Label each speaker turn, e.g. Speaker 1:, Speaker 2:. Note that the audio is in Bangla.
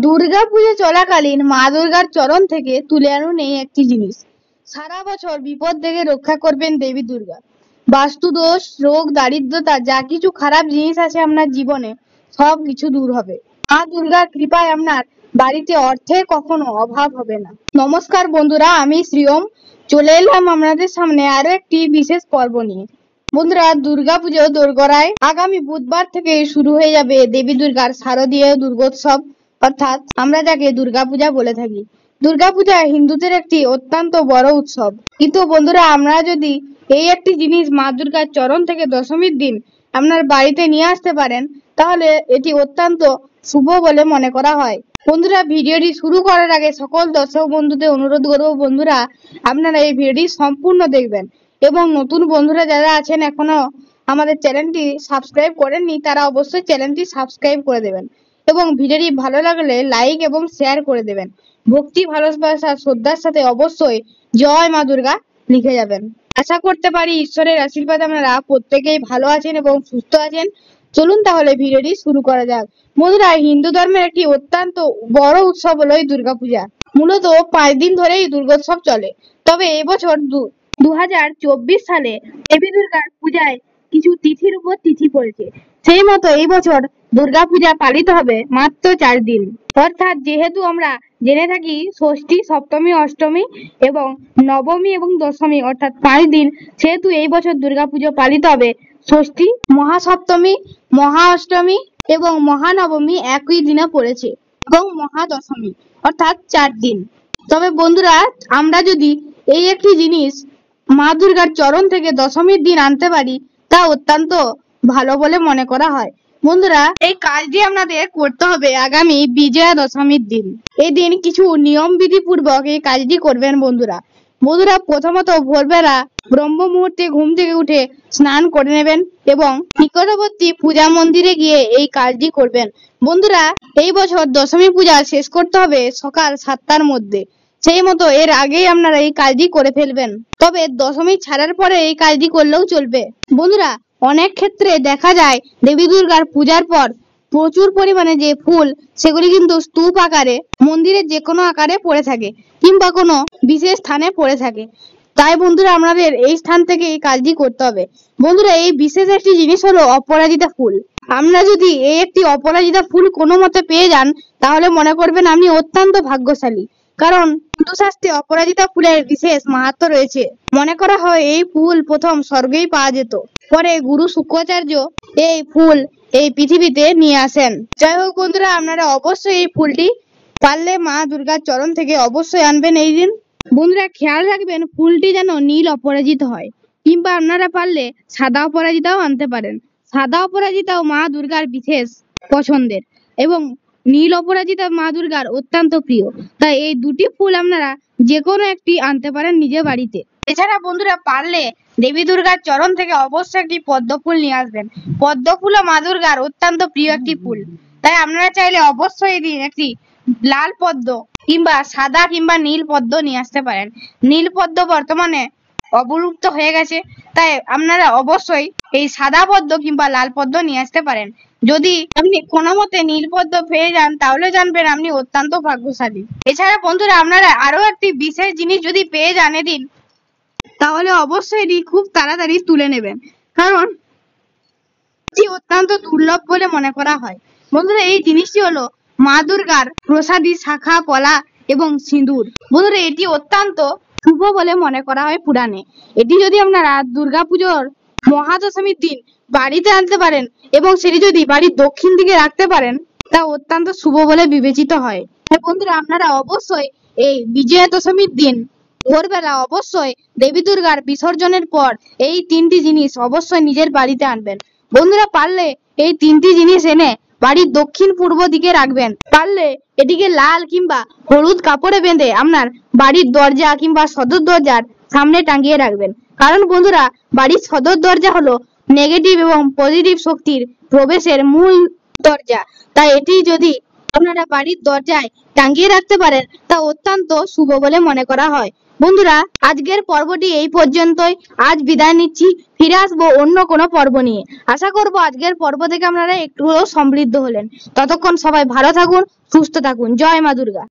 Speaker 1: দুর্গা পুজো চলাকালীন মা দুর্গার চরণ থেকে তুলে আনুন এই একটি জিনিস। সারা বছর বিপদ থেকে রক্ষা করবেন দেবী দুর্গা। বাস্তু দোষ, রোগ, দারিদ্রতা, যা কিছু খারাপ জিনিস আছে আপনার জীবনে, সব কিছু দূর হবে। মা দুর্গার কৃপায় আপনার বাড়িতে অর্থের কখনো অভাব হবে না। নমস্কার বন্ধুরা, আমি শ্রিয়ম চলে এলাম আপনাদের সামনে আরো একটি বিশেষ পর্ব নিয়ে। বন্ধুরা, দুর্গাপুজো দোরগোড়ায় আগামী বুধবার থেকে শুরু হয়ে যাবে দেবী দুর্গার শারদীয় দুর্গোৎসব, অর্থাৎ আমরা যাকে দুর্গাপূজা বলে থাকি। দুর্গাপূজা হিন্দুদের একটি অত্যন্ত বড় উৎসব। কিন্তু বন্ধুরা, আমরা যদি এই একটি জিনিস মা দুর্গার চরণ থেকে দশমীর দিন আপনার বাড়িতে নিয়ে আসতে পারেন, তাহলে এটি অত্যন্ত শুভ বলে মনে করা হয়। বন্ধুরা, ভিডিওটি শুরু করার আগে সকল দর্শক বন্ধুদের অনুরোধ করব, বন্ধুরা আপনারা এই ভিডিওটি সম্পূর্ণ দেখবেন এবং নতুন বন্ধুরা যারা আছেন এখনো আমাদের চ্যানেলটি সাবস্ক্রাইব করেননি, তারা অবশ্যই চ্যানেলটি সাবস্ক্রাইব করে দেবেন এবং ভিডিওটি ভালো লাগলে লাইক এবং শেয়ার করে দেবেন। ভক্তি, ভালোবাসা, শ্রদ্ধার সাথে অবশ্যই জয় মা দুর্গা লিখে যাবেন। আশা করতে পারি ঈশ্বরের আশীর্বাদ আপনারা প্রত্যেকেই ভালো আছেন এবং সুস্থ আছেন। চলুন তাহলে ভিডিওটি শুরু করা যাক। বন্ধুরা, হিন্দু ধর্মের একটি অত্যন্ত বড় উৎসব হলো এই দুর্গাপূজা। মূলত 5 দিন ধরে এই দুর্গোৎসব চলে। তবে এবছর 2024 সালে দেবী দুর্গার পূজায় কিছু তিথির উপর তিথি পড়েছে। সেই মতো এই বছর দুর্গাপূজা পালিত হবে মাত্র 4 দিন। অর্থাৎ যেহেতু আমরা জেনে থাকি ষষ্ঠী, সপ্তমী, অষ্টমী এবং নবমী এবং দশমী অর্থাৎ 5 দিন, সেহেতু এই বছর দুর্গাপুজো পালিত হবে ষষ্ঠী, মহাসপ্তমী, মহা অষ্টমী এবং মহানবমী একই দিনে পড়েছে এবং মহাদশমী অর্থাৎ 4 দিন। তবে বন্ধুরা, আমরা যদি এই একটি জিনিস মা দুর্গার চরণ থেকে দশমীর দিন আনতে পারি, তা অত্যন্ত ভালো বলে মনে করা হয়। বন্ধুরা, এই কাজটি আপনাদের করতে হবে আগামী বিজয়া দশমীর দিন। এই দিন কিছু নিয়ম বিধি পূর্বক এই কাজটি করবেন। বন্ধুরা প্রথমত ভোরবেলা ব্রহ্ম মুহূর্তে ঘুম থেকে উঠে স্নান করে নেবেন এবং নিকটবর্তী পূজা মন্দিরে গিয়ে এই কাজটি করবেন। বন্ধুরা, এই বছর দশমী পূজা শেষ করতে হবে সকাল 7টার মধ্যে। সেই মতো এর আগেই আপনারা এই কাজটি করে ফেলবেন। তবে দশমী ছাড়ার পরে এই কাজটি করলেও চলবে। বন্ধুরা, অনেক ক্ষেত্রে দেখা যায় দেবী দুর্গার পূজার পর প্রচুর পরিমাণে যে ফুল, সেগুলি কিন্তু স্তূপ আকারে মন্দিরের যে কোনো আকারে পড়ে থাকে কিংবা কোনো বিশেষ স্থানে পড়ে থাকে। তাই বন্ধুরা, আমাদের এই স্থান থেকে এই কাজটি করতে হবে। বন্ধুরা, এই বিশেষ একটি জিনিস হলো অপরাজিতা ফুল। আমরা যদি এই একটি অপরাজিতা ফুল কোনো মতে পেয়ে যান, তাহলে মনে করবেন আপনি অত্যন্ত ভাগ্যশালী। কারণ হিন্দু শাস্ত্রে অপরাজিতা ফুলের বিশেষ মাহাত্ম্য রয়েছে। মনে করা হয় এই ফুল প্রথম স্বর্গেই পাওয়া যেত, পরে গুরু শুক্রাচার্য এই ফুল এই পৃথিবীতে নিয়ে আসেন। যাই হোক বন্ধুরা, আপনারা অবশ্যই এই ফুলটি পারলে মা দুর্গার চরণ থেকে অবশ্যই আনবেন এই দিন। বন্ধুরা, খেয়াল রাখবেন ফুলটি যেন নীল অপরাজিত হয়, কিংবা আপনারা পারলে সাদা অপরাজিতাও আনতে পারেন। সাদা অপরাজিতাও মা দুর্গার বিশেষ পছন্দের এবং নীল অপরাজিতা মা দুর্গার অত্যন্ত প্রিয়। তাই এই দুটি ফুল আপনারা যে কোনো একটি আনতে পারেন নিজের বাড়িতে। এছাড়া বন্ধুরা, পারলে দেবী দুর্গার চরণ থেকে অবশ্যই একটি পদ্ম ফুল নিয়ে আসবেন। পদ্ম ফুলও মা দুর্গার অত্যন্ত প্রিয় একটি ফুল। তাই আপনারা চাইলে অবশ্যই এই দিন একটি লাল পদ্ম কিংবা সাদা কিংবা নীল পদ্ম নিয়ে আসতে পারেন। নীল পদ্ম বর্তমানে অবলুপ্ত হয়ে গেছে, তাই আপনারা অবশ্যই এই সাদা পদ্ম কিংবা লাল পদ্ম নিয়ে আসতে পারেন। যদি আপনি কোনো মতে নীল পদ্ম পেয়ে যান, তাহলে জানবেন আপনি অত্যন্ত ভাগ্যশালী। এছাড়া বন্ধুরা, আপনারা আরো একটি বিশেষ জিনিস যদি পেয়ে যান এদিন, তাহলে অবশ্যই এটি খুব তাড়াতাড়ি তুলে নেবেন, কারণ এটি অত্যন্ত দুর্লভ বলে মনে করা হয়। বন্ধুরা, এই জিনিসটি হলো মা দুর্গার প্রসাদী শাখা, কলা এবং সিঁদুর। বন্ধুরা, এটি অত্যন্ত শুভ বলে মনে করা হয় পুরাণে। এটি যদি আপনারা দুর্গাপুজোর মহাদশমীর দিন বাড়িতে আনতে পারেন এবং সেটি যদি বাড়ির দক্ষিণ দিকে রাখতে পারেন, তা অত্যন্ত শুভ বলে বিবেচিত হয়। বন্ধুরা, আপনারা অবশ্যই এই বিজয়া দশমীর দিন ভোরবেলা অবশ্যই দেবী দুর্গার বিসর্জনের পর এই 3টি জিনিস অবশ্যই নিজের বাড়িতে আনবেন। বন্ধুরা, পারলে এই 3টি জিনিস এনে বাড়ির দক্ষিণ পূর্ব দিকে রাখবেন। পারলে এটিকে লাল কিংবা হলুদ কাপড়ে বেঁধে আপনার বাড়ির দরজা কিংবা সদর দরজার সামনে টাঙিয়ে রাখবেন। কারণ বন্ধুরা, বাড়ির সদর দরজা হলো নেগেটিভ এবং পজিটিভ শক্তির প্রবেশের মূল দরজা। তাই এটি যদি আপনারা বাড়ির দরজায় টাঙিয়ে রাখতে পারেন, তা অত্যন্ত শুভ বলে মনে করা হয়। বন্ধুরা, আজকের পর্বটি এই পর্যন্তই। আজ বিদায় নিচ্ছি, ফিরে আসবো অন্য কোনো পর্ব নিয়ে। আশা করবো আজকের পর্ব থেকে আপনারা একটু সমৃদ্ধ হলেন। ততক্ষণ সবাই ভালো থাকুন, সুস্থ থাকুন। জয় মা দুর্গা।